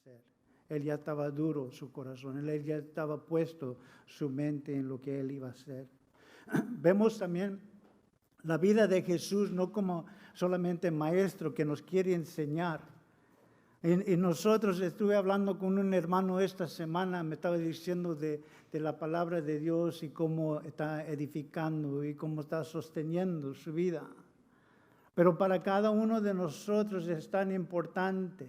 hacer. Él ya estaba duro su corazón, él ya estaba puesto su mente en lo que él iba a hacer. Vemos también la vida de Jesús no como solamente maestro que nos quiere enseñar. Y nosotros, estuve hablando con un hermano esta semana, me estaba diciendo de la palabra de Dios y cómo está edificando y cómo está sosteniendo su vida. Pero para cada uno de nosotros es tan importante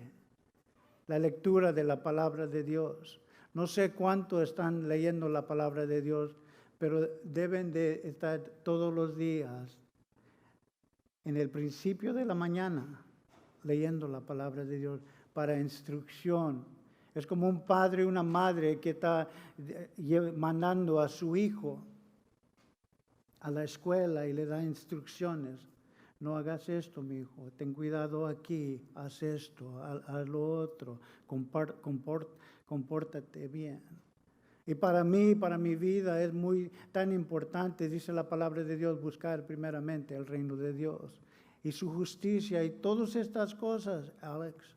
la lectura de la palabra de Dios. No sé cuánto están leyendo la palabra de Dios, pero deben de estar todos los días en el principio de la mañana leyendo la palabra de Dios para instrucción. Es como un padre y una madre que está mandando a su hijo a la escuela y le da instrucciones. No hagas esto, mi hijo, ten cuidado aquí, haz esto, haz lo otro, compórtate bien. Y para mí, para mi vida, es tan importante, dice la palabra de Dios, buscar primeramente el reino de Dios y su justicia, y todas estas cosas, Alex,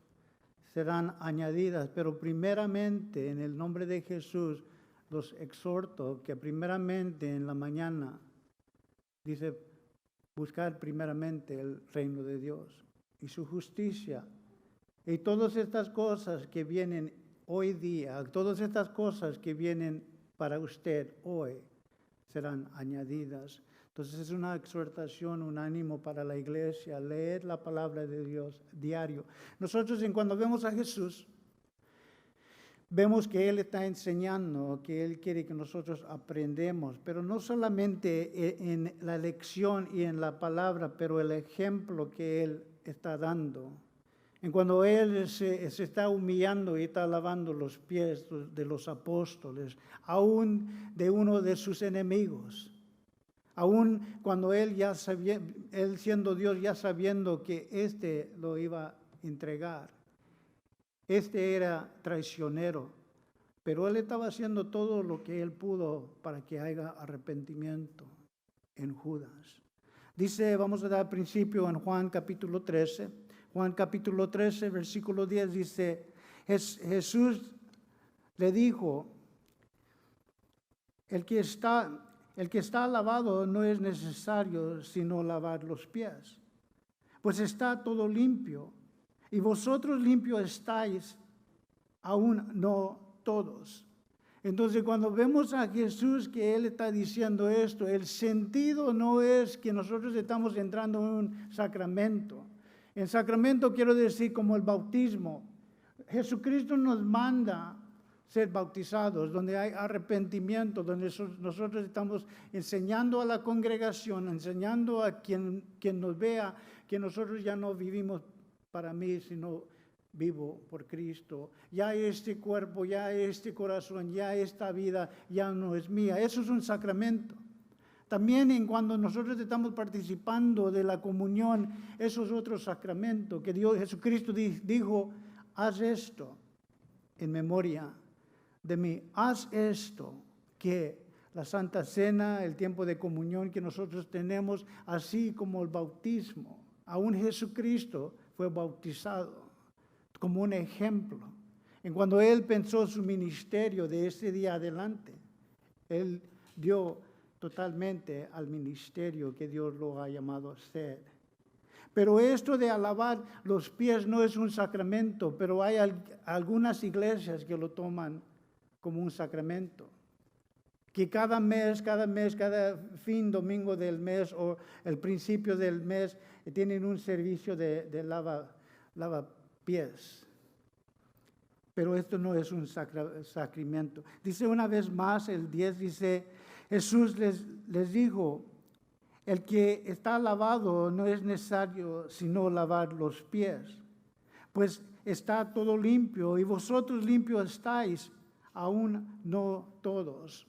serán añadidas, pero primeramente, en el nombre de Jesús, los exhorto que primeramente en la mañana, dice, buscar primeramente el reino de Dios y su justicia. Y todas estas cosas que vienen hoy día, todas estas cosas que vienen para usted hoy, serán añadidas. Entonces es una exhortación, un ánimo para la iglesia, leer la palabra de Dios diario. Nosotros cuando vemos a Jesús, vemos que Él está enseñando, que Él quiere que nosotros aprendamos, pero no solamente en la lección y en la palabra, pero el ejemplo que Él está dando. En cuando Él se está humillando y está lavando los pies de los apóstoles, aún de uno de sus enemigos, aún cuando Él ya sabía, Él siendo Dios ya sabiendo que éste lo iba a entregar. Este era traicionero, pero Él estaba haciendo todo lo que Él pudo para que haya arrepentimiento en Judas. Dice, vamos a dar principio en Juan capítulo 13. Juan capítulo 13, versículo 10 dice, Jesús le dijo, el que está lavado no es necesario sino lavar los pies, pues está todo limpio. Y vosotros limpios estáis, aún no todos. Entonces, cuando vemos a Jesús que Él está diciendo esto, el sentido no es que nosotros estamos entrando en un sacramento. En sacramento quiero decir como el bautismo. Jesucristo nos manda ser bautizados, donde hay arrepentimiento, donde nosotros estamos enseñando a la congregación, enseñando a quien nos vea que nosotros ya no vivimos para mí, sino vivo por Cristo. Ya este cuerpo, ya este corazón, ya esta vida ya no es mía. Eso es un sacramento. También cuando nosotros estamos participando de la comunión, eso es otro sacramento que Jesucristo dijo, haz esto en memoria de mí. Haz esto, que la Santa Cena, el tiempo de comunión que nosotros tenemos, así como el bautismo. Aún Jesucristo fue bautizado como un ejemplo. En cuando Él pensó su ministerio de ese día adelante, Él dio totalmente al ministerio que Dios lo ha llamado a ser. Pero esto de lavar los pies no es un sacramento, pero hay algunas iglesias que lo toman como un sacramento. Que cada mes, cada domingo del mes o el principio del mes, tienen un servicio de lavapiés. Pero esto no es un sacramento. Dice una vez más, el 10 dice, Jesús les dijo, el que está lavado no es necesario sino lavar los pies, pues está todo limpio y vosotros limpios estáis, aún no todos.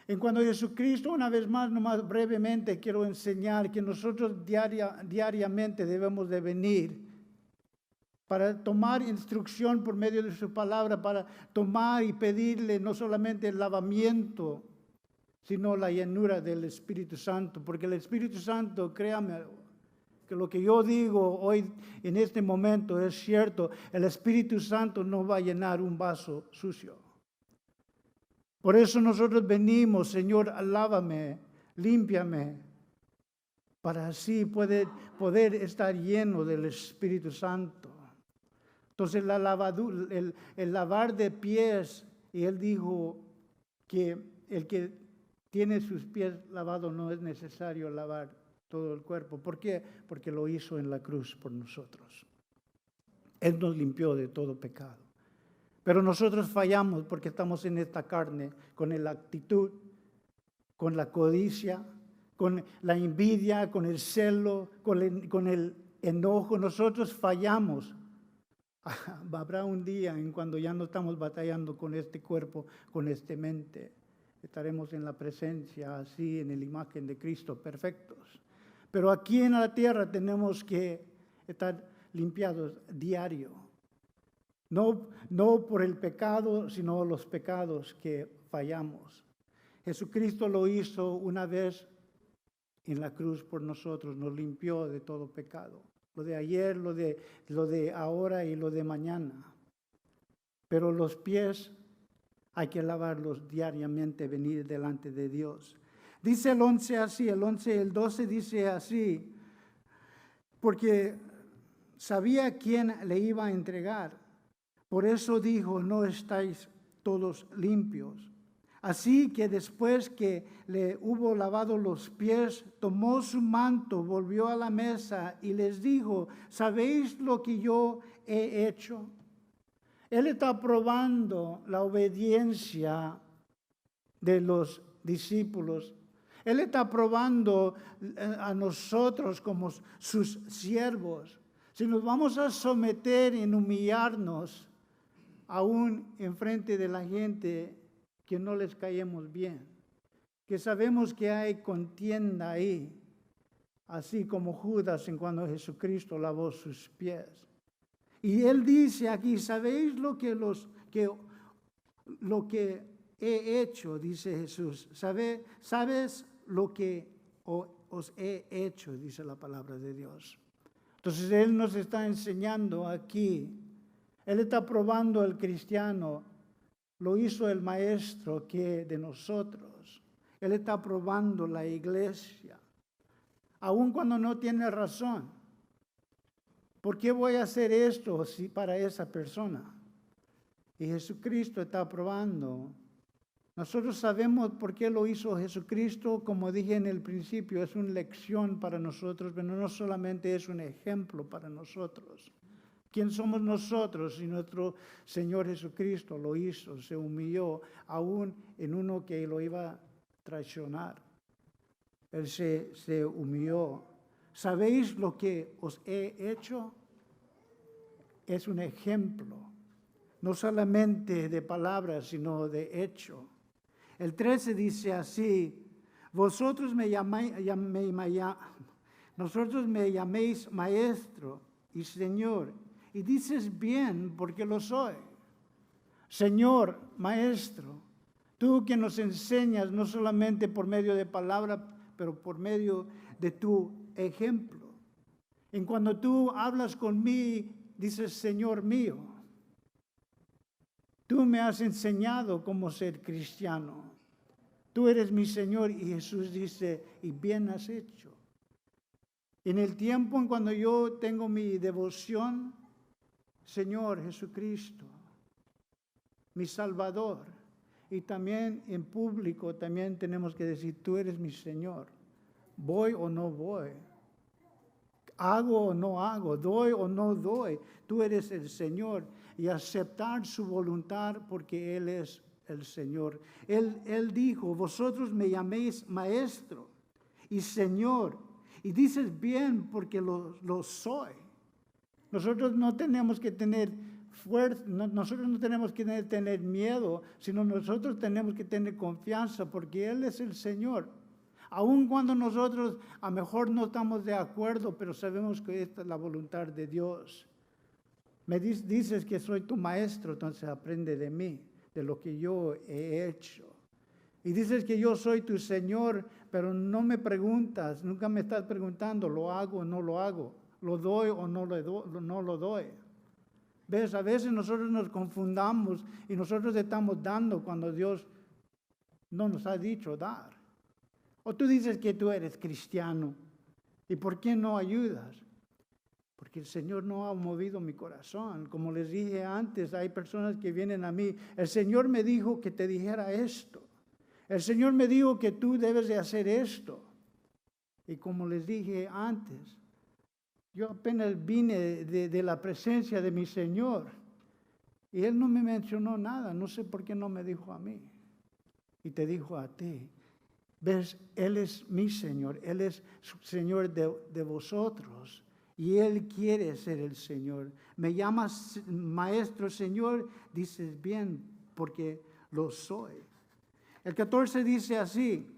En cuanto a Jesucristo, una vez más, nomás brevemente quiero enseñar que nosotros diariamente debemos de venir para tomar instrucción por medio de su palabra, para tomar y pedirle no solamente el lavamiento, sino la llenura del Espíritu Santo, porque el Espíritu Santo, créame, que lo que yo digo hoy en este momento es cierto, el Espíritu Santo no va a llenar un vaso sucio. Por eso nosotros venimos, Señor, lávame, límpiame, para así poder estar lleno del Espíritu Santo. Entonces el lavar de pies, y Él dijo que el que tiene sus pies lavados no es necesario lavar todo el cuerpo. ¿Por qué? Porque lo hizo en la cruz por nosotros. Él nos limpió de todo pecado. Pero nosotros fallamos porque estamos en esta carne con la actitud, con la codicia, con la envidia, con el celo, con el enojo. Nosotros fallamos. Habrá un día en cuando ya no estamos batallando con este cuerpo, con esta mente. Estaremos en la presencia, así, en la imagen de Cristo, perfectos. Pero aquí en la tierra tenemos que estar limpiados diario. No por el pecado, sino los pecados que fallamos. Jesucristo lo hizo una vez en la cruz por nosotros, nos limpió de todo pecado. Lo de ayer, lo de ahora y lo de mañana. Pero los pies hay que lavarlos diariamente, venir delante de Dios. Dice el 11 así, el 11 y el 12 dice así, porque sabía quién le iba a entregar. Por eso dijo, no estáis todos limpios. Así que después que le hubo lavado los pies, tomó su manto, volvió a la mesa y les dijo, ¿sabéis lo que yo he hecho? Él está probando la obediencia de los discípulos. Él está probando a nosotros como sus siervos. Si nos vamos a someter en humillarnos, aún enfrente de la gente que no les caemos bien, que sabemos que hay contienda ahí, así como Judas en cuando Jesucristo lavó sus pies. Y él dice aquí, ¿sabéis lo que he hecho? Dice Jesús. ¿Sabes lo que os he hecho? Dice la palabra de Dios. Entonces Él nos está enseñando aquí. Él está probando al cristiano. Lo hizo el maestro que de nosotros. Él está probando la iglesia. Aun cuando no tiene razón. ¿Por qué voy a hacer esto si para esa persona? Y Jesucristo está probando. Nosotros sabemos por qué lo hizo Jesucristo, como dije en el principio, es una lección para nosotros, pero no solamente es un ejemplo para nosotros. ¿Quién somos nosotros si nuestro Señor Jesucristo lo hizo, se humilló, aún en uno que lo iba a traicionar? Él se humilló. ¿Sabéis lo que os he hecho? Es un ejemplo, no solamente de palabras, sino de hecho. El 13 dice así, nosotros me llaméis maestro y Señor, y dices bien porque lo soy. Señor, maestro, tú que nos enseñas no solamente por medio de palabra, pero por medio de tu ejemplo. En cuando tú hablas conmigo, dices, Señor mío, tú me has enseñado cómo ser cristiano. Tú eres mi Señor. Y Jesús dice, y bien has hecho. En el tiempo en cuando yo tengo mi devoción, Señor Jesucristo, mi Salvador. Y también en público también tenemos que decir, tú eres mi Señor. Voy o no voy. Hago o no hago, doy o no doy, tú eres el Señor, y aceptar su voluntad porque Él es el Señor. Él dijo, vosotros me llaméis maestro y Señor, y dices bien porque lo soy. Nosotros no tenemos que tener fuerza, nosotros no tenemos que tener miedo, sino nosotros tenemos que tener confianza porque Él es el Señor. Aun cuando nosotros a lo mejor no estamos de acuerdo, pero sabemos que esta es la voluntad de Dios. Me dices que soy tu maestro, entonces aprende de mí, de lo que yo he hecho. Y dices que yo soy tu Señor, pero no me preguntas, nunca me estás preguntando, ¿lo hago o no lo hago? ¿Lo doy o no lo doy? ¿Ves? A veces nosotros nos confundamos y nosotros estamos dando cuando Dios no nos ha dicho dar. O tú dices que tú eres cristiano. ¿Y por qué no ayudas? Porque el Señor no ha movido mi corazón. Como les dije antes, hay personas que vienen a mí. El Señor me dijo que te dijera esto. El Señor me dijo que tú debes de hacer esto. Y como les dije antes, yo apenas vine de la presencia de mi Señor. Y Él no me mencionó nada. No sé por qué no me dijo a mí. Y te dijo a ti. ¿Ves? Él es mi Señor. Él es Señor de vosotros. Y Él quiere ser el Señor. Me llamas Maestro, Señor. Dices bien, porque lo soy. El 14 dice así.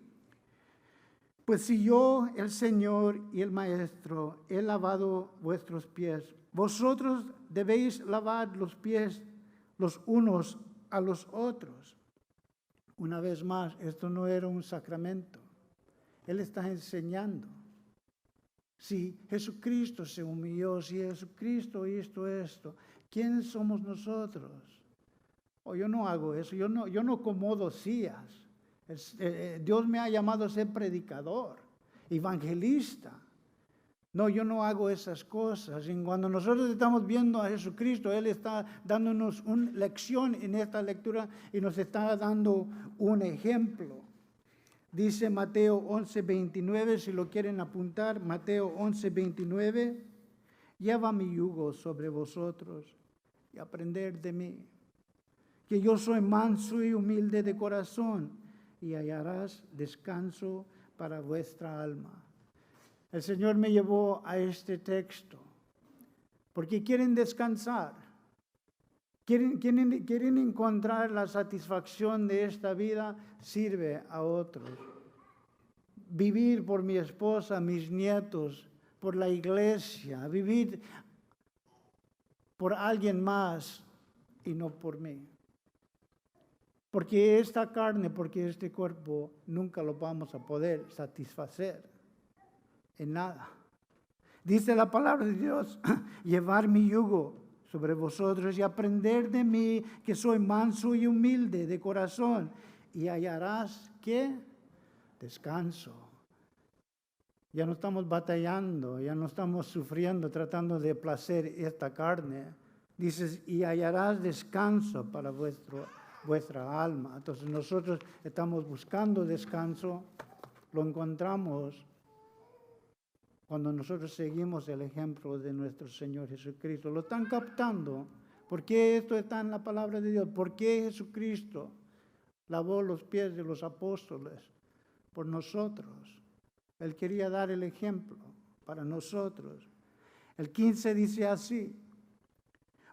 Pues si yo, el Señor y el Maestro, he lavado vuestros pies, vosotros debéis lavar los pies los unos a los otros. Una vez más, esto no era un sacramento. Él está enseñando. Si Jesucristo se humilló, si Jesucristo hizo esto, ¿quiénes somos nosotros? Yo no hago eso, yo no acomodo sillas. Dios me ha llamado a ser predicador, evangelista. No, yo no hago esas cosas. Y cuando nosotros estamos viendo a Jesucristo, Él está dándonos una lección en esta lectura y nos está dando un ejemplo. Dice Mateo 11:29, si lo quieren apuntar, Mateo 11:29, lleva mi yugo sobre vosotros y aprender de mí, que yo soy manso y humilde de corazón, y hallarás descanso para vuestra alma. El Señor me llevó a este texto porque quieren descansar, quieren encontrar la satisfacción de esta vida, sirve a otros. Vivir por mi esposa, mis nietos, por la iglesia, vivir por alguien más y no por mí. Porque esta carne, porque este cuerpo, nunca lo vamos a poder satisfacer en nada. Dice la palabra de Dios, llevar mi yugo sobre vosotros y aprender de mí, que soy manso y humilde de corazón, y hallarás, ¿qué? Descanso. Ya no estamos batallando, ya no estamos sufriendo, tratando de placer esta carne. Dices, y hallarás descanso para vuestra alma. Entonces nosotros estamos buscando descanso, lo encontramos cuando nosotros seguimos el ejemplo de nuestro Señor Jesucristo. ¿Lo están captando? ¿Por qué esto está en la palabra de Dios? ¿Por qué Jesucristo lavó los pies de los apóstoles? Por nosotros. Él quería dar el ejemplo para nosotros. El 15 dice así,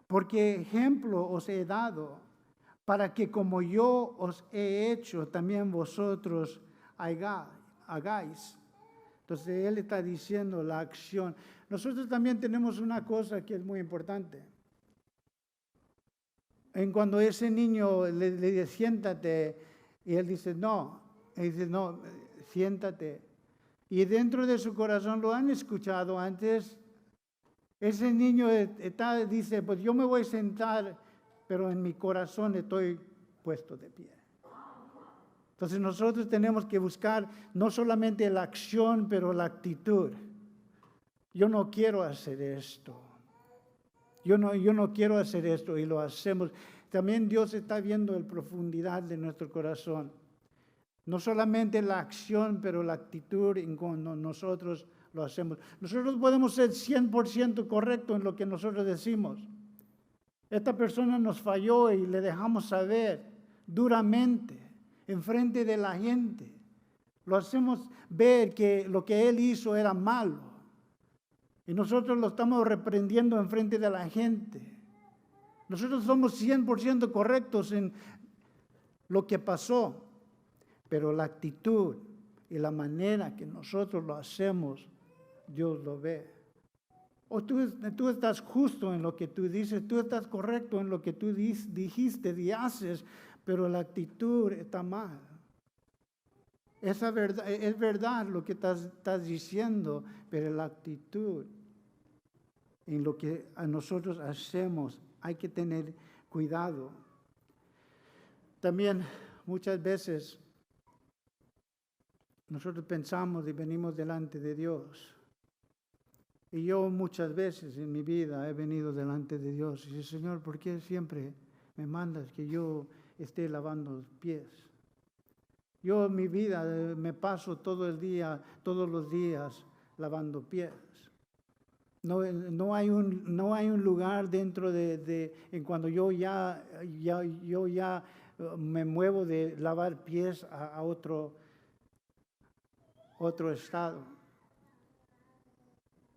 porque ejemplo os he dado, para que como yo os he hecho, también vosotros hagáis. Entonces Él está diciendo la acción. Nosotros también tenemos una cosa que es muy importante. En cuando ese niño le dice, siéntate, y él dice, no. Él dice, no, siéntate. Y dentro de su corazón, lo han escuchado antes, ese niño dice, pues yo me voy a sentar, pero en mi corazón estoy puesto de pie. Entonces nosotros tenemos que buscar no solamente la acción, pero la actitud. Yo no quiero hacer esto. Yo no quiero hacer esto y lo hacemos. También Dios está viendo la profundidad de nuestro corazón. No solamente la acción, pero la actitud en cuando nosotros lo hacemos. Nosotros podemos ser 100% correctos en lo que nosotros decimos. Esta persona nos falló y le dejamos saber duramente, enfrente de la gente. Lo hacemos ver que lo que él hizo era malo. Y nosotros lo estamos reprendiendo enfrente de la gente. Nosotros somos 100% correctos en lo que pasó. Pero la actitud y la manera que nosotros lo hacemos, Dios lo ve. O tú estás justo en lo que tú dices, tú estás correcto en lo que tú dijiste y haces, pero la actitud está mal. es verdad lo que estás diciendo, pero la actitud en lo que a nosotros hacemos hay que tener cuidado. También muchas veces nosotros pensamos y venimos delante de Dios. Y yo muchas veces en mi vida he venido delante de Dios y dice, Señor, ¿por qué siempre me mandas que yo esté lavando los pies? Yo en mi vida me paso todo el día, todos los días lavando pies. No hay un lugar dentro en cuando yo ya me muevo de lavar pies a otro estado.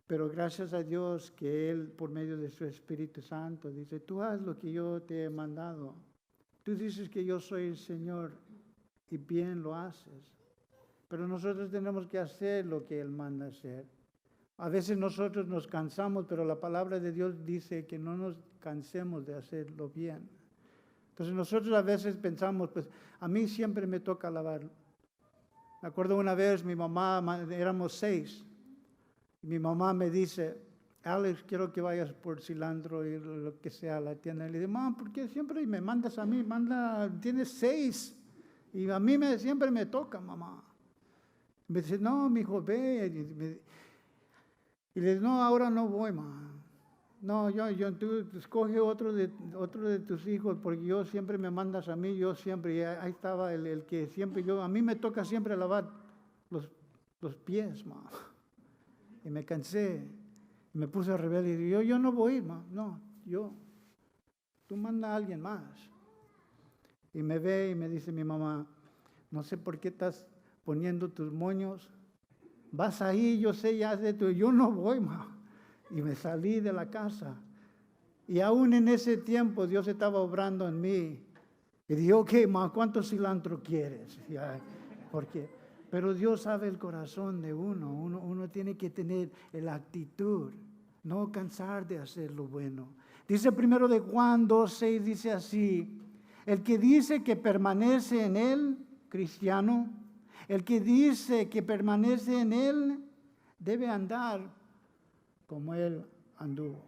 Pero gracias a Dios que Él, por medio de su Espíritu Santo, dice, tú haz lo que yo te he mandado. Tú dices que yo soy el Señor y bien lo haces. Pero nosotros tenemos que hacer lo que Él manda hacer. A veces nosotros nos cansamos, pero la palabra de Dios dice que no nos cansemos de hacerlo bien. Entonces nosotros a veces pensamos, pues a mí siempre me toca lavar. Me acuerdo una vez mi mamá, éramos 6. Mi mamá me dice, Alex, quiero que vayas por cilantro y lo que sea a la tienda. Y le digo, mamá, ¿por qué siempre me mandas a mí? Tienes 6. Y a mí siempre me toca, mamá. Me dice, no, mi hijo, ve. Y le digo, no, ahora no voy, mamá. No, tú escoge otro de tus hijos, porque yo siempre me mandas a mí, yo siempre. Y ahí estaba el que siempre a mí me toca siempre lavar los pies, mamá. Y me cansé, me puse rebelde y dije, yo no voy, no, tú manda a alguien más. Y me ve y me dice mi mamá, no sé por qué estás poniendo tus moños, vas ahí, yo sé, ya sé tú, yo no voy, ma. Y me salí de la casa. Y aún en ese tiempo Dios estaba obrando en mí. Y dije, ok, ma, ¿cuánto cilantro quieres? Pero Dios sabe el corazón de uno. Uno tiene que tener la actitud, no cansar de hacer lo bueno. Dice primero de Juan 2:6, dice así, el que dice que permanece en él, cristiano, el que dice que permanece en él, debe andar como él anduvo.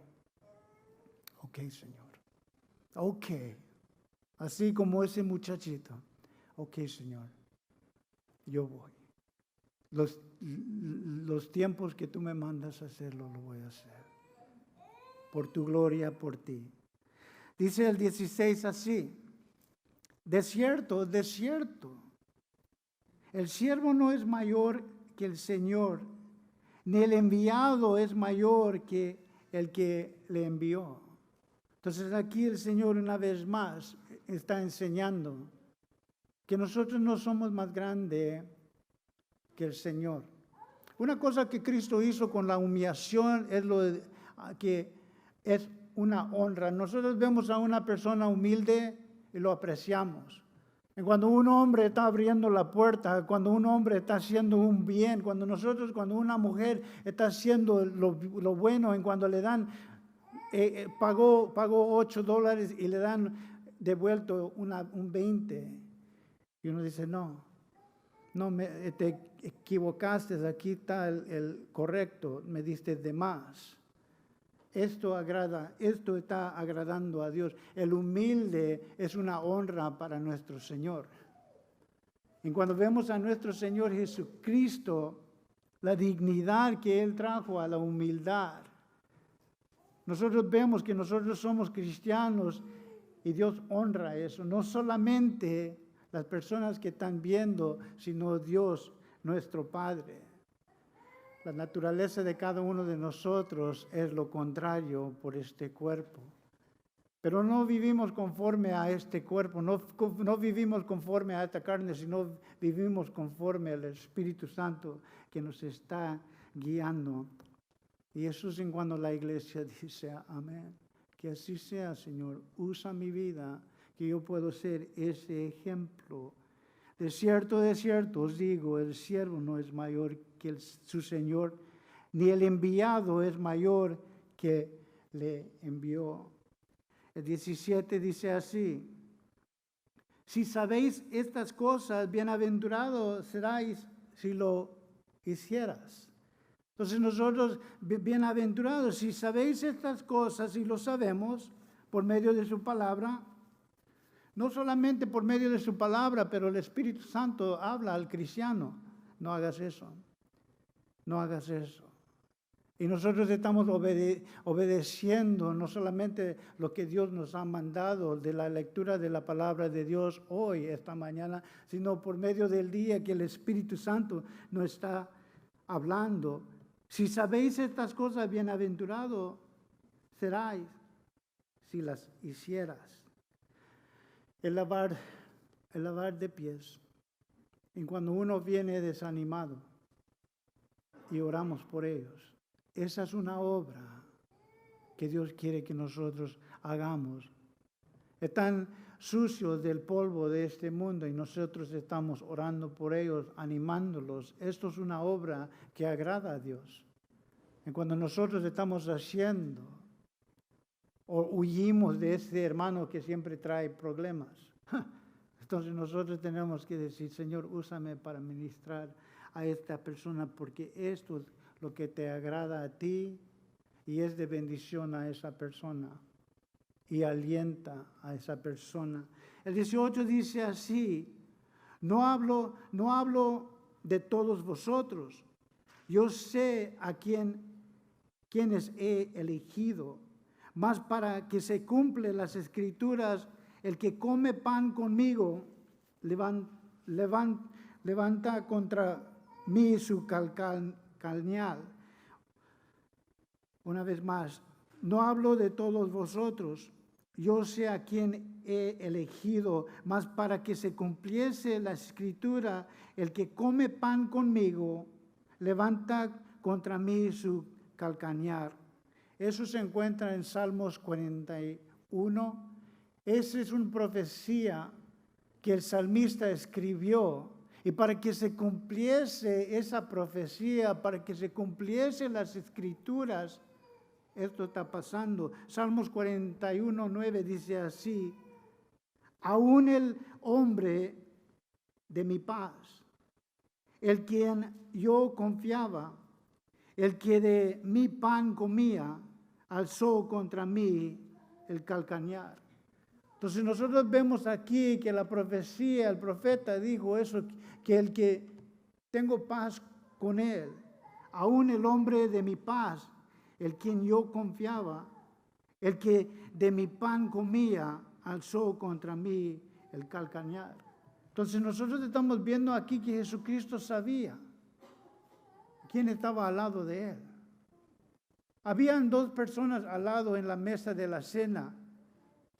Ok, Señor. Ok. Así como ese muchachito. Ok, Señor. Yo voy. Los tiempos que tú me mandas a hacerlo, lo voy a hacer. Por tu gloria, por ti. Dice el 16 así. De cierto, el siervo no es mayor que el Señor, ni el enviado es mayor que el que le envió. Entonces aquí el Señor una vez más está enseñando que nosotros no somos más grandes que el Señor. Una cosa que Cristo hizo con la humillación es que es una honra. Nosotros vemos a una persona humilde y lo apreciamos. Y cuando un hombre está abriendo la puerta, cuando un hombre está haciendo un bien, cuando una mujer está haciendo lo bueno, en cuando le dan, pagó $8 y le dan devuelto un 20. Y uno dice, no, te equivocaste, aquí está el correcto, me diste de más. Esto está agradando a Dios. El humilde es una honra para nuestro Señor. Y cuando vemos a nuestro Señor Jesucristo, la dignidad que Él trajo a la humildad, nosotros vemos que nosotros somos cristianos y Dios honra eso. No solamente las personas que están viendo, sino Dios, nuestro Padre. La naturaleza de cada uno de nosotros es lo contrario por este cuerpo. Pero no vivimos conforme a este cuerpo, no vivimos conforme a esta carne, sino vivimos conforme al Espíritu Santo que nos está guiando. Y eso es en cuando la iglesia dice amén. Que así sea, Señor. Usa mi vida, que yo puedo ser ese ejemplo. De cierto os digo, el siervo no es mayor que su Señor, ni el enviado es mayor que le envió. El 17 dice así, Si sabéis estas cosas, bienaventurados seráis si lo hicieras. Entonces nosotros, bienaventurados, si sabéis estas cosas y lo sabemos por medio de su palabra, no solamente por medio de su palabra, pero el Espíritu Santo habla al cristiano. No hagas eso. No hagas eso. Y nosotros estamos obedeciendo no solamente lo que Dios nos ha mandado de la lectura de la palabra de Dios hoy, esta mañana, sino por medio del día que el Espíritu Santo nos está hablando. Si sabéis estas cosas, bienaventurado seráis si las hicieras. El lavar de pies. Y cuando uno viene desanimado y oramos por ellos, esa es una obra que Dios quiere que nosotros hagamos. Están sucios del polvo de este mundo y nosotros estamos orando por ellos, animándolos. Esto es una obra que agrada a Dios. Y cuando nosotros estamos haciendo o huimos de ese hermano que siempre trae problemas, entonces nosotros tenemos que decir, Señor, úsame para ministrar a esta persona porque esto es lo que te agrada a ti y es de bendición a esa persona y alienta a esa persona. El 18 dice así, no hablo de todos vosotros, yo sé a quienes he elegido, mas para que se cumplen las escrituras, el que come pan conmigo levanta contra mí su calcañal. Una vez más, no hablo de todos vosotros, yo sé a quién he elegido, mas para que se cumpliese la escritura, el que come pan conmigo levanta contra mí su calcañar. Eso se encuentra en Salmos 41. Esa es una profecía que el salmista escribió. Y para que se cumpliese esa profecía, para que se cumpliesen las escrituras, esto está pasando. Salmos 41:9 dice así, aún el hombre de mi paz, el quien yo confiaba, el que de mi pan comía, alzó contra mí el calcañar. Entonces nosotros vemos aquí que la profecía, el profeta dijo eso, que el que tengo paz con él, aún el hombre de mi paz, el quien yo confiaba, el que de mi pan comía, alzó contra mí el calcañar. Entonces nosotros estamos viendo aquí que Jesucristo sabía quién estaba al lado de él. Habían dos personas al lado en la mesa de la cena.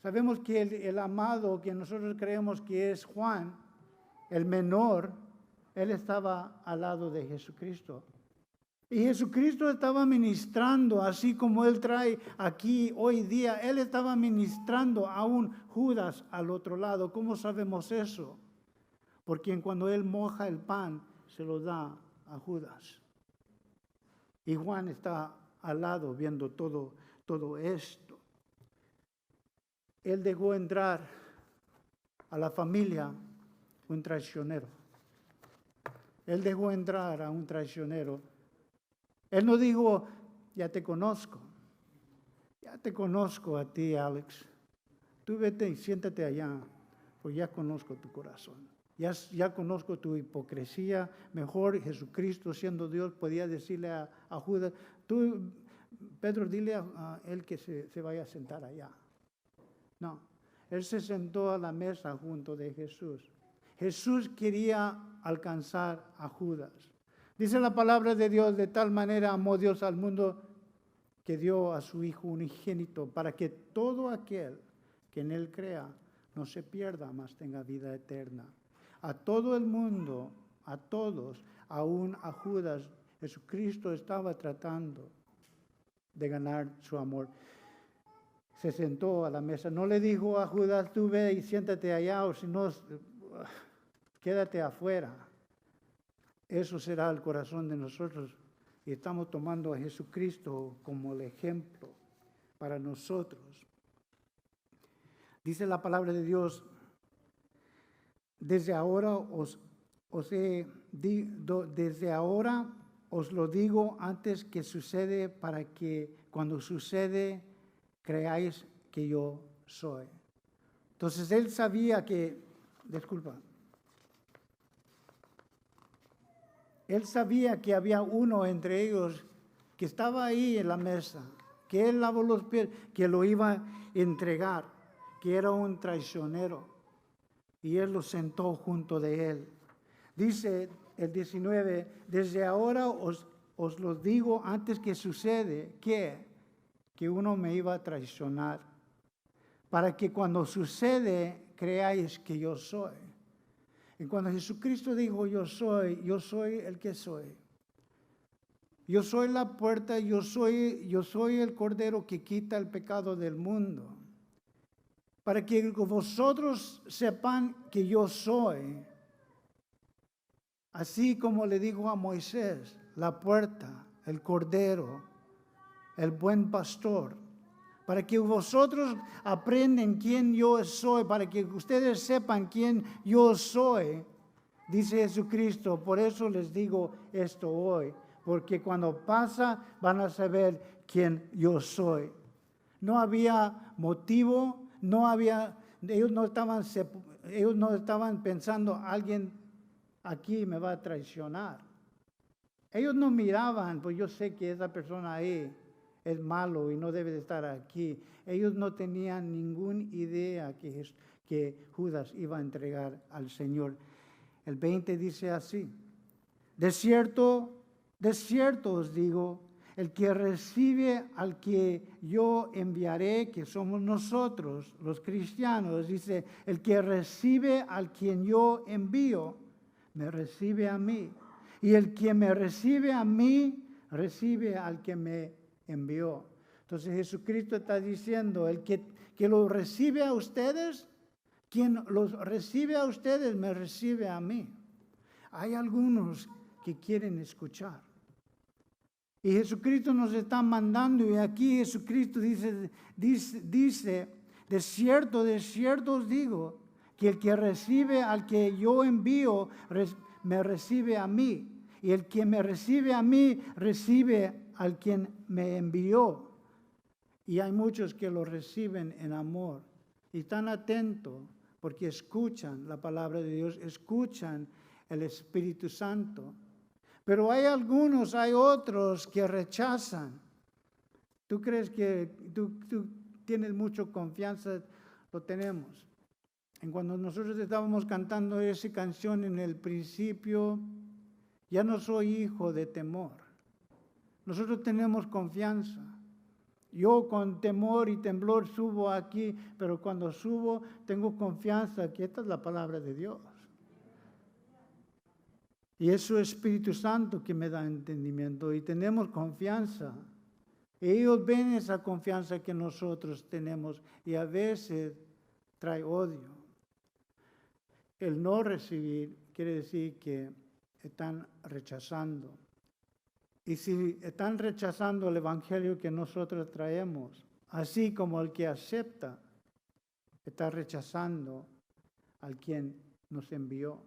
Sabemos que el amado, que nosotros creemos que es Juan, el menor, él estaba al lado de Jesucristo. Y Jesucristo estaba ministrando, así como él trae aquí hoy día, él estaba ministrando a un Judas al otro lado. ¿Cómo sabemos eso? Porque cuando él moja el pan, se lo da a Judas. Y Juan está al lado viendo todo esto. Él dejó entrar a la familia un traicionero. Él dejó entrar a un traicionero. Él no dijo, ya te conozco a ti, Alex. Tú vete y siéntate allá, pues ya conozco tu corazón. Ya conozco tu hipocresía. Mejor Jesucristo, siendo Dios, podía decirle a Judas, tú, Pedro, dile a él que se vaya a sentar allá. No, él se sentó a la mesa junto de Jesús. Jesús quería alcanzar a Judas. Dice la palabra de Dios, de tal manera amó Dios al mundo que dio a su Hijo unigénito para que todo aquel que en él crea no se pierda, mas tenga vida eterna. A todo el mundo, a todos, aún a Judas, Jesucristo estaba tratando de ganar su amor. Se sentó a la mesa. No le dijo a Judas, tú ve y siéntate allá, o si no, quédate afuera. Eso será el corazón de nosotros. Y estamos tomando a Jesucristo como el ejemplo para nosotros. Dice la palabra de Dios desde ahora desde ahora os lo digo antes que sucede, para que cuando sucede creáis que yo soy. Entonces él sabía él sabía que había uno entre ellos que estaba ahí en la mesa, que él lavó los pies, que lo iba a entregar, que era un traicionero. Y él lo sentó junto de él. Dice el 19, desde ahora os lo digo antes que sucede, que uno me iba a traicionar, para que cuando sucede creáis que yo soy. Y cuando Jesucristo dijo yo soy el que soy. Yo soy la puerta, yo soy el Cordero que quita el pecado del mundo. Para que vosotros sepan que yo soy. Así como le dijo a Moisés, la puerta, el Cordero, el buen pastor. Para que vosotros aprendan quién yo soy, para que ustedes sepan quién yo soy, dice Jesucristo. Por eso les digo esto hoy, porque cuando pasa van a saber quién yo soy. No había motivo, ellos no estaban pensando, alguien aquí me va a traicionar. Ellos no miraban, pues yo sé que esa persona ahí es malo y no debe de estar aquí. Ellos no tenían ninguna idea que Judas iba a entregar al Señor. El 20 dice así: de cierto os digo, el que recibe al que yo enviaré, que somos nosotros, los cristianos, dice, el que recibe al quien yo envío, me recibe a mí. Y el que me recibe a mí, recibe al que me envió. Entonces Jesucristo está diciendo, el que lo recibe a ustedes, quien los recibe a ustedes, me recibe a mí. Hay algunos que quieren escuchar. Y Jesucristo nos está mandando, y aquí Jesucristo dice, de cierto os digo, que el que recibe al que yo envío, me recibe a mí. Y el que me recibe a mí, recibe al quien me envió. Y hay muchos que lo reciben en amor. Y están atentos porque escuchan la palabra de Dios, escuchan el Espíritu Santo. Pero hay otros que rechazan. ¿Tú crees que tú tienes mucha confianza? Lo tenemos. Y cuando nosotros estábamos cantando esa canción en el principio, ya no soy hijo de temor. Nosotros tenemos confianza. Yo con temor y temblor subo aquí, pero cuando subo tengo confianza que esta es la palabra de Dios. Y es su Espíritu Santo que me da entendimiento y tenemos confianza. Ellos ven esa confianza que nosotros tenemos y a veces trae odio. El no recibir quiere decir que están rechazando. Y si están rechazando el Evangelio que nosotros traemos, así como el que acepta, está rechazando al quien nos envió.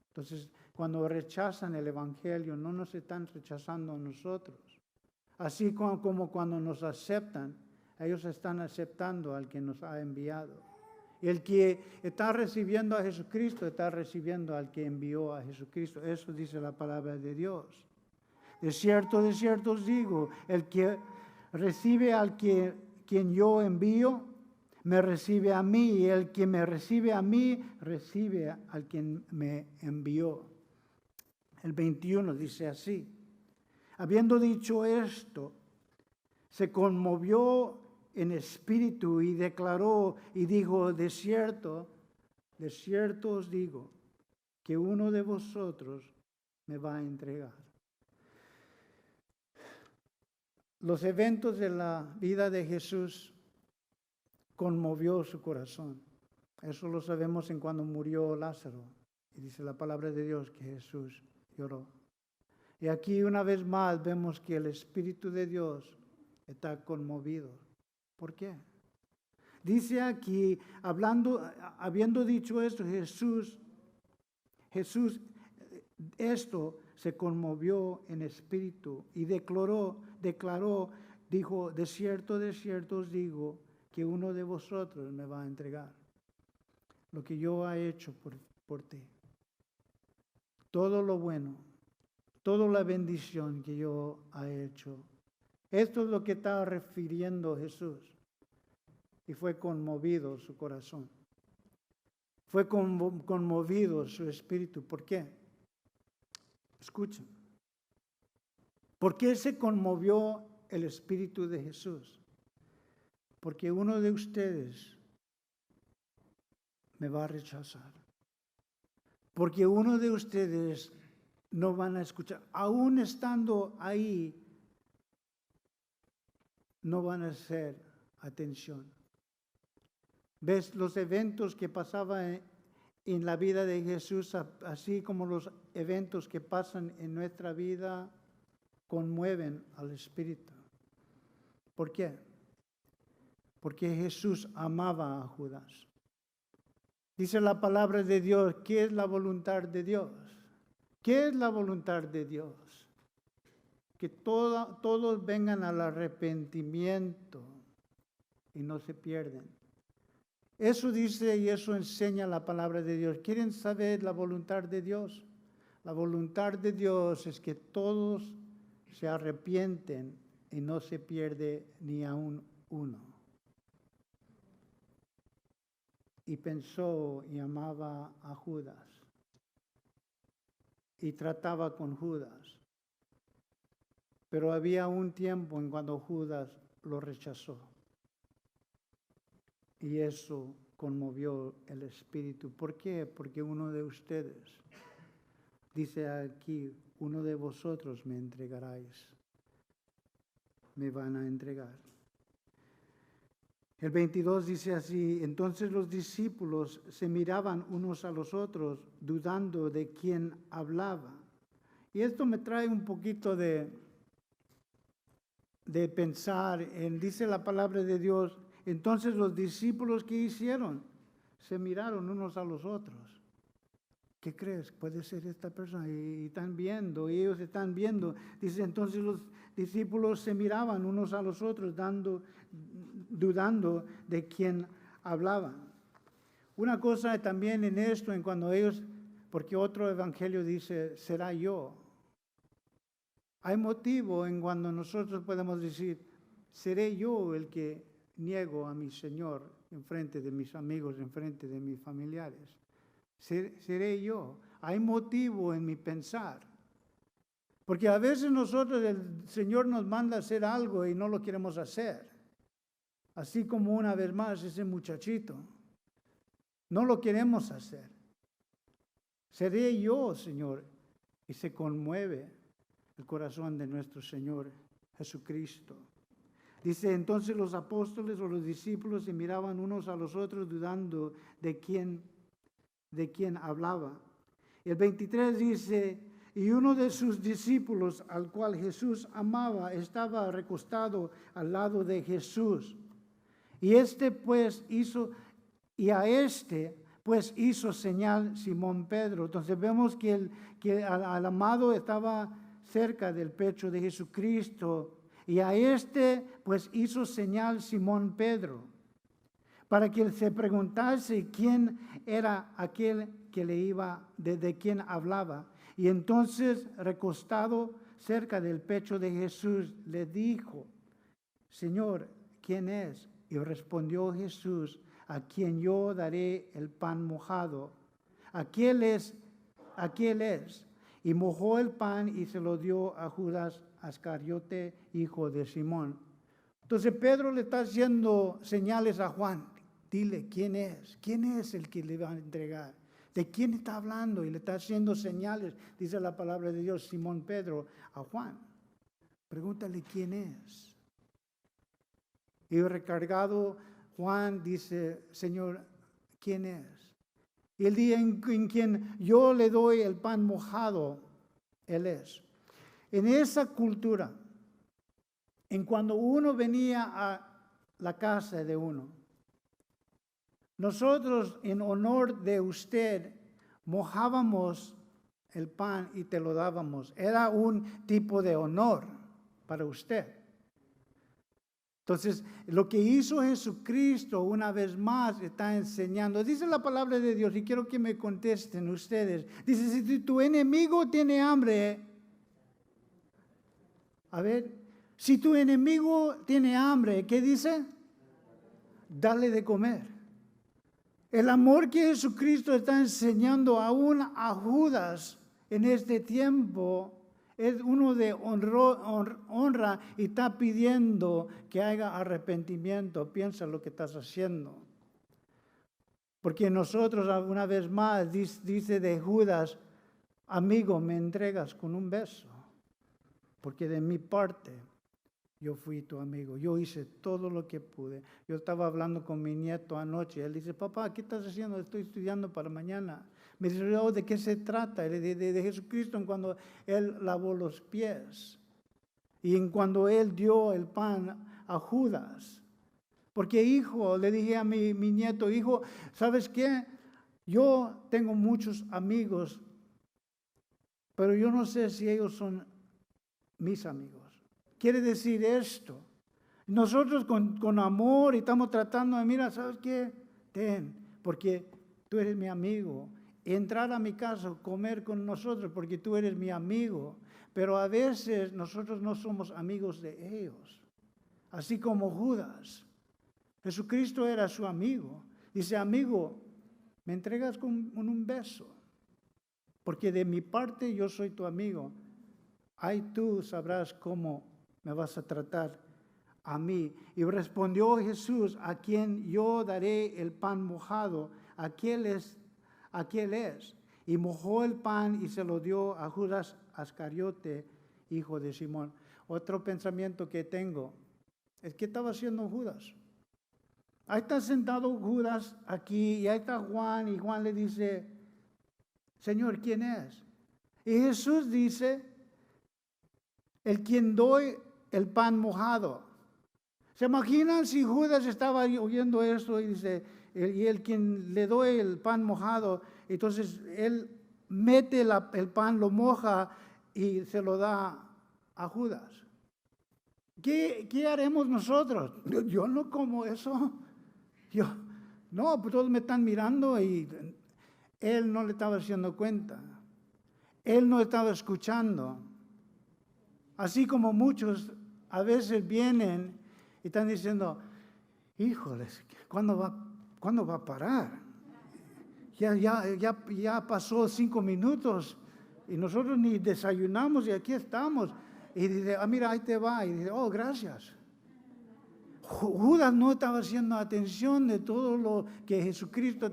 Entonces, cuando rechazan el Evangelio, no nos están rechazando a nosotros. Así como cuando nos aceptan, ellos están aceptando al que nos ha enviado. Y el que está recibiendo a Jesucristo, está recibiendo al que envió a Jesucristo. Eso dice la palabra de Dios. De cierto os digo, el que recibe al quien yo envío, me recibe a mí, y el que me recibe a mí, recibe al quien me envió. El 21 dice así: habiendo dicho esto, se conmovió en espíritu y declaró y dijo, de cierto os digo, que uno de vosotros me va a entregar. Los eventos de la vida de Jesús conmovió su corazón. Eso lo sabemos en cuando murió Lázaro. Y dice la palabra de Dios que Jesús lloró. Y aquí una vez más vemos que el Espíritu de Dios está conmovido. ¿Por qué? Dice aquí, habiendo dicho esto, Jesús, esto se conmovió en espíritu y declaró, dijo, de cierto os digo, que uno de vosotros me va a entregar lo que yo he hecho por ti. Todo lo bueno, toda la bendición que yo he hecho. Esto es lo que estaba refiriendo Jesús. Y fue conmovido su corazón. Fue conmovido su espíritu. ¿Por qué? Escuchen. ¿Por qué se conmovió el espíritu de Jesús? Porque uno de ustedes me va a rechazar. Porque uno de ustedes no van a escuchar. Aún estando ahí, no van a hacer atención. ¿Ves los eventos que pasaban en la vida de Jesús, así como los eventos que pasan en nuestra vida, conmueven al Espíritu? ¿Por qué? Porque Jesús amaba a Judas. Dice la palabra de Dios, ¿qué es la voluntad de Dios? ¿Qué es la voluntad de Dios? Que todos vengan al arrepentimiento y no se pierden. Eso dice y eso enseña la palabra de Dios. ¿Quieren saber la voluntad de Dios? La voluntad de Dios es que todos se arrepienten y no se pierde ni aun uno. Y pensó y amaba a Judas. Y trataba con Judas. Pero había un tiempo en cuando Judas lo rechazó. Y eso conmovió el espíritu. ¿Por qué? Porque uno de ustedes, dice aquí, uno de vosotros me entregaráis. Me van a entregar. El 22 dice así, entonces los discípulos se miraban unos a los otros, dudando de quién hablaba. Y esto me trae un poquito de pensar dice la palabra de Dios, entonces los discípulos, ¿qué hicieron? Se miraron unos a los otros. ¿Qué crees? Puede ser esta persona. Y están viendo, y ellos están viendo. Dice, entonces los discípulos se miraban unos a los otros, dudando de quién hablaban. Una cosa también en esto, en cuando ellos, porque otro evangelio dice, será yo. Hay motivo en cuando nosotros podemos decir, seré yo el que niego a mi Señor en frente de mis amigos, en frente de mis familiares. Seré yo. Hay motivo en mi pensar. Porque a veces nosotros, el Señor nos manda a hacer algo y no lo queremos hacer. Así como una vez más ese muchachito. No lo queremos hacer. Seré yo, Señor. Y se conmueve el corazón de nuestro Señor Jesucristo. Dice, entonces los apóstoles o los discípulos se miraban unos a los otros dudando de quién hablaba. El 23 dice, y uno de sus discípulos, al cual Jesús amaba, estaba recostado al lado de Jesús. Y a este hizo señal Simón Pedro. Entonces vemos que al amado estaba cerca del pecho de Jesucristo. Y a este hizo señal Simón Pedro, para que él se preguntase quién era aquel que de quién hablaba. Y entonces, recostado cerca del pecho de Jesús, le dijo, Señor, ¿quién es? Y respondió Jesús, a quien yo daré el pan mojado. Aquel es. Y mojó el pan y se lo dio a Judas Ascariote, hijo de Simón. Entonces Pedro le está haciendo señales a Juan. Dile, ¿quién es? ¿Quién es el que le va a entregar? ¿De quién está hablando? Y le está haciendo señales, dice la palabra de Dios, Simón Pedro, a Juan. Pregúntale quién es. Y recargado, Juan dice, Señor, ¿quién es? Y el día en quien yo le doy el pan mojado, Él es. En esa cultura, en cuando uno venía a la casa de uno, nosotros en honor de usted mojábamos el pan y te lo dábamos. Era un tipo de honor para usted. Entonces, lo que hizo Jesucristo una vez más está enseñando. Dice la palabra de Dios, y quiero que me contesten ustedes. Dice, si tu enemigo tiene hambre, a ver, si tu enemigo tiene hambre, ¿qué dice? Dale de comer. El amor que Jesucristo está enseñando aún a Judas en este tiempo es uno de honra y está pidiendo que haga arrepentimiento. Piensa lo que estás haciendo. Porque nosotros, una vez más, dice de Judas, amigo, me entregas con un beso. Porque de mi parte, yo fui tu amigo. Yo hice todo lo que pude. Yo estaba hablando con mi nieto anoche. Él dice, papá, ¿qué estás haciendo? Estoy estudiando para mañana. Me dice, oh, ¿de qué se trata? De Jesucristo en cuando Él lavó los pies. Y en cuando Él dio el pan a Judas. Porque hijo, le dije a mi nieto, hijo, ¿sabes qué? Yo tengo muchos amigos, pero yo no sé si ellos son mis amigos. Quiere decir esto. Nosotros con amor y estamos tratando de, mira, ¿sabes qué? Ten, porque tú eres mi amigo. Entrar a mi casa, comer con nosotros, porque tú eres mi amigo. Pero a veces nosotros no somos amigos de ellos. Así como Judas. Jesucristo era su amigo. Dice, amigo, me entregas con un beso. Porque de mi parte yo soy tu amigo. Ahí tú sabrás cómo me vas a tratar a mí. Y respondió Jesús, a quien yo daré el pan mojado, aquel es. Y mojó el pan y se lo dio a Judas Ascariote, hijo de Simón. Otro pensamiento que tengo es, ¿qué estaba haciendo Judas? Ahí está sentado Judas aquí y ahí está Juan y Juan le dice, Señor, ¿quién es? Y Jesús dice, el quien doy el pan mojado. ¿Se imaginan si Judas estaba oyendo esto y dice, y el quien le doy el pan mojado, entonces él mete el pan, lo moja y se lo da a Judas? ¿Qué haremos nosotros? Yo no como eso. No, pues todos me están mirando y él no le estaba haciendo cuenta. Él no estaba escuchando. Así como muchos a veces vienen y están diciendo, híjoles, ¿cuándo va a parar? Ya pasó 5 minutos y nosotros ni desayunamos y aquí estamos. Y dice, mira, ahí te va. Y dice, oh, gracias. Judas no estaba haciendo atención de todo lo que Jesucristo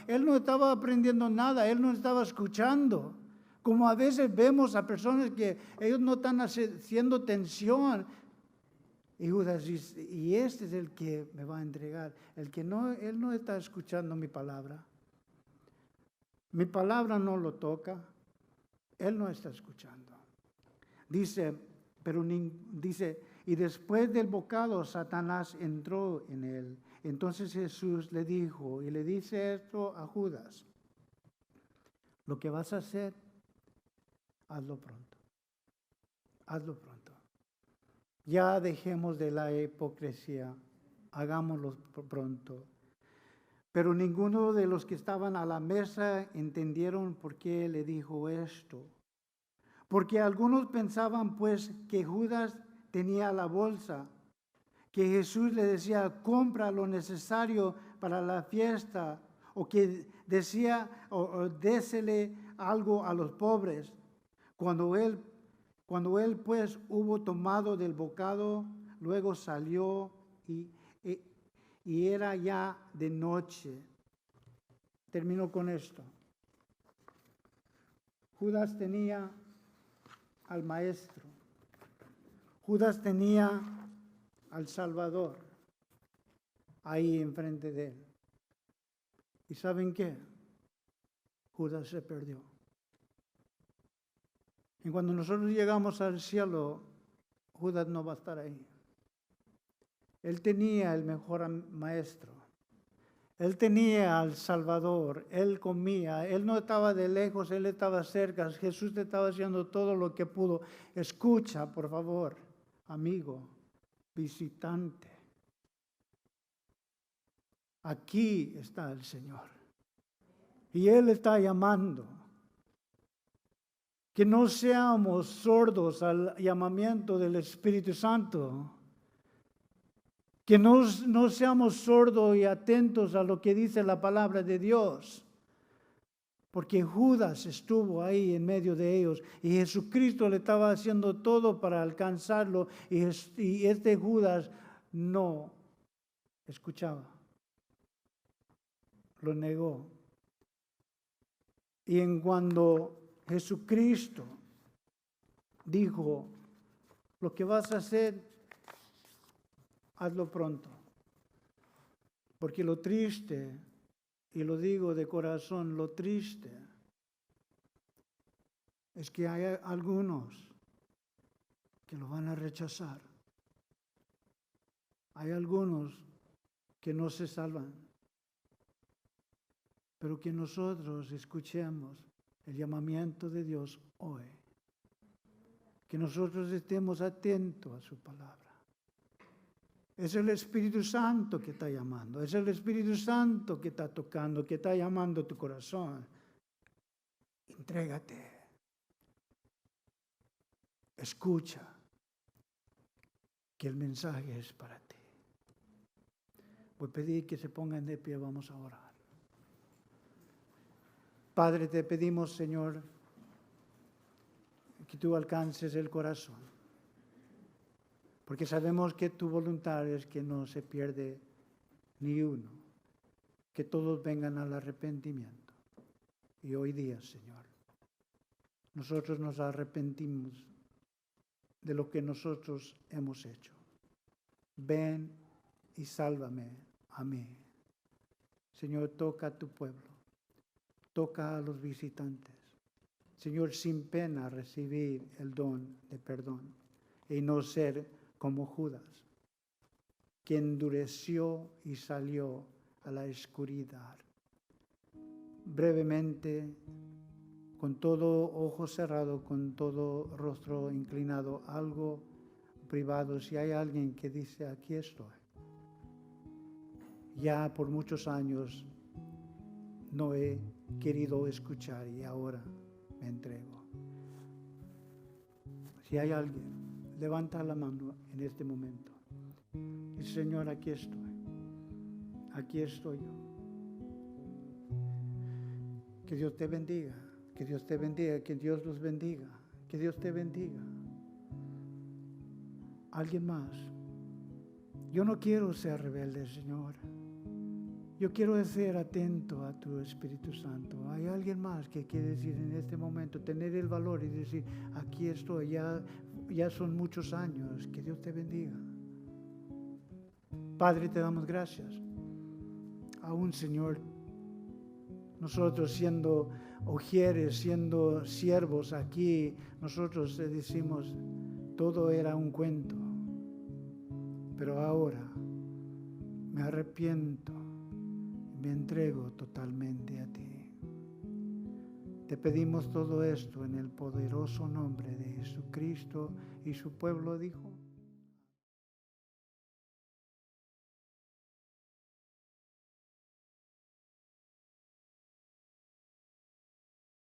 él no estaba aprendiendo nada, él no estaba escuchando. Como a veces vemos a personas que ellos no están haciendo atención. Y Judas dice, y este es el que me va a entregar. Él no está escuchando mi palabra. Mi palabra no lo toca. Él no está escuchando. Dice, y después del bocado Satanás entró en él. Entonces Jesús le dijo, y le dice esto a Judas, lo que vas a hacer, hazlo pronto. Hazlo pronto. Ya dejemos de la hipocresía, hagámoslo pronto. Pero ninguno de los que estaban a la mesa entendieron por qué le dijo esto. Porque algunos pensaban pues que Judas tenía la bolsa, que Jesús le decía, compra lo necesario para la fiesta, o que decía, o désele algo a los pobres. Cuando él pues hubo tomado del bocado, luego salió y era ya de noche. Termino con esto. Judas tenía al Maestro. Judas tenía al Salvador ahí enfrente de él. ¿Y saben qué? Judas se perdió. Y cuando nosotros llegamos al cielo, Judas no va a estar ahí. Él tenía el mejor maestro. Él tenía al Salvador, Él comía, Él no estaba de lejos, Él estaba cerca. Jesús te estaba haciendo todo lo que pudo. Escucha, por favor, amigo, visitante. Aquí está el Señor. Y Él está llamando. Que no seamos sordos al llamamiento del Espíritu Santo. Que no seamos sordos y atentos a lo que dice la palabra de Dios. Porque Judas estuvo ahí en medio de ellos y Jesucristo le estaba haciendo todo para alcanzarlo y este Judas no escuchaba. Lo negó. Y en cuando Jesucristo dijo, lo que vas a hacer, hazlo pronto. Porque lo triste, y lo digo de corazón, lo triste es que hay algunos que lo van a rechazar. Hay algunos que no se salvan. Pero que nosotros escuchemos el llamamiento de Dios hoy. Que nosotros estemos atentos a su palabra. Es el Espíritu Santo que está llamando. Es el Espíritu Santo que está tocando, que está llamando tu corazón. Entrégate. Escucha que el mensaje es para ti. Voy a pedir que se pongan de pie, vamos a orar. Padre, te pedimos, Señor, que tú alcances el corazón. Porque sabemos que tu voluntad es que no se pierde ni uno. Que todos vengan al arrepentimiento. Y hoy día, Señor, nosotros nos arrepentimos de lo que nosotros hemos hecho. Ven y sálvame a mí. Señor, toca a tu pueblo. Toca a los visitantes. Señor, sin pena recibir el don de perdón y no ser como Judas, que endureció y salió a la oscuridad. Brevemente, con todo ojo cerrado, con todo rostro inclinado, algo privado, si hay alguien que dice, aquí estoy. Ya por muchos años no he querido escuchar y ahora me entrego. Si hay alguien, levanta la mano en este momento. Y Señor, aquí estoy. Aquí estoy yo. Que Dios te bendiga. Que Dios te bendiga. Que Dios los bendiga. Que Dios te bendiga. ¿Alguien más? Yo no quiero ser rebelde, Señor. Yo quiero ser atento a tu Espíritu Santo. Hay alguien más que quiere decir en este momento, tener el valor y decir, aquí estoy, ya son muchos años, que Dios te bendiga. Padre, te damos gracias. Aún, Señor, nosotros siendo ujieres, siendo siervos aquí, nosotros decimos, todo era un cuento. Pero ahora me arrepiento. Me entrego totalmente a ti. Te pedimos todo esto en el poderoso nombre de Jesucristo y su pueblo dijo.